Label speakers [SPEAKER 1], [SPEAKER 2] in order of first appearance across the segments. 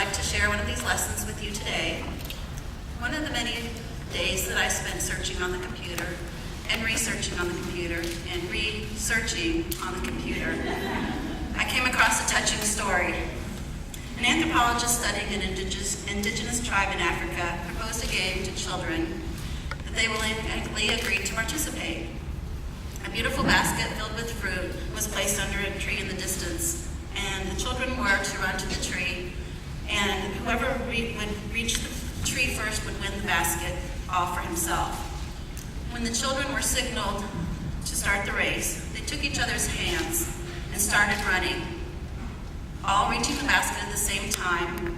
[SPEAKER 1] like to share one of these lessons with you today. One of the many days that I spent searching on the computer and researching on the computer and researching on the computer, I came across a touching story. An anthropologist studying an indigenous tribe in Africa proposed a game to children that they willingly agreed to participate. A beautiful basket filled with fruit was placed under a tree in the distance, and the children were to run to the tree, and whoever would reach the tree first would win the basket, all for himself. When the children were signaled to start the race, they took each other's hands and started running, all reaching the basket at the same time.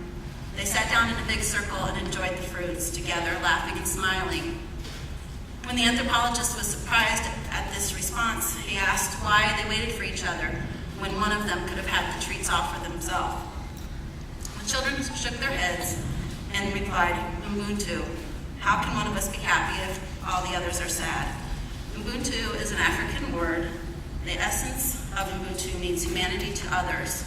[SPEAKER 1] They sat down in a big circle and enjoyed the fruits together, laughing and smiling. When the anthropologist was surprised at this response, he asked why they waited for each other when one of them could have had the treats all for themselves. The children shook their heads and replied, "Ubuntu. How can one of us be happy if all the others are sad?" Ubuntu is an African word. The essence of Ubuntu means humanity to others,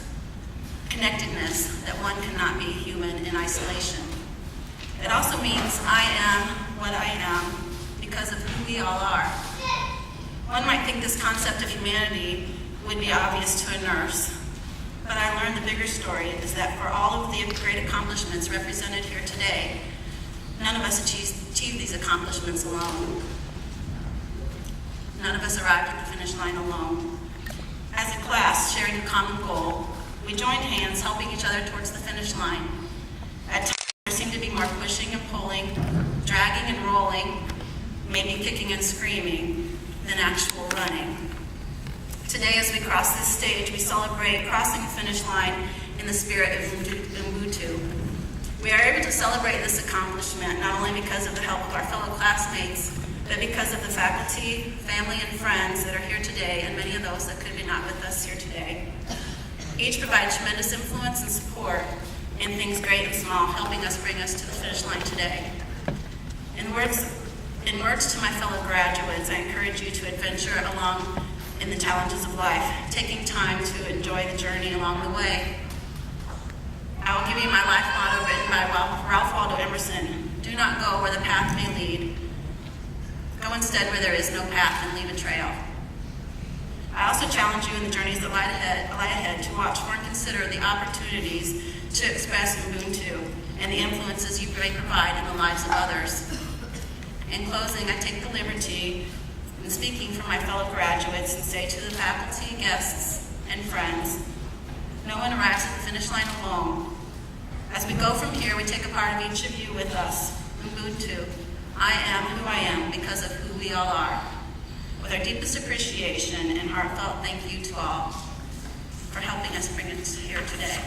[SPEAKER 1] connectedness, that one cannot be human in isolation. It also means I am what I am because of who we all are. One might think this concept of humanity would be obvious to a nurse, but I learned the bigger story is that for all of the great accomplishments represented here today, none of us achieved these accomplishments alone. None of us arrived at the finish line alone. As a class, sharing a common goal, we joined hands, helping each other towards the finish line. At times, there seemed to be more pushing and pulling, dragging and rolling, maybe kicking and screaming, than actual running. Today, as we cross this stage, we celebrate crossing the finish line in the spirit of Ubuntu. We are able to celebrate this accomplishment not only because of the help of our fellow classmates, but because of the faculty, family, and friends that are here today, and many of those that could be not with us here today. Each provides tremendous influence and support in things great and small, helping us bring us to the finish line today. In words to my fellow graduates, I encourage you to adventure along in the challenges of life, taking time to enjoy the journey along the way. I will give you my life motto written by Ralph Waldo Emerson: do not go where the path may lead. Go instead where there is no path and leave a trail. I also challenge you in the journeys that lie ahead to watch for and consider the opportunities to express Ubuntu and the influences you may provide in the lives of others. In closing, I take the liberty in speaking for my fellow graduates and say to the faculty, guests, and friends, no one arrives at the finish line alone. As we go from here, we take a part of each of you with us. Ubuntu. I am who I am because of who we all are. With our deepest appreciation and heartfelt thank you to all for helping us bring it here today.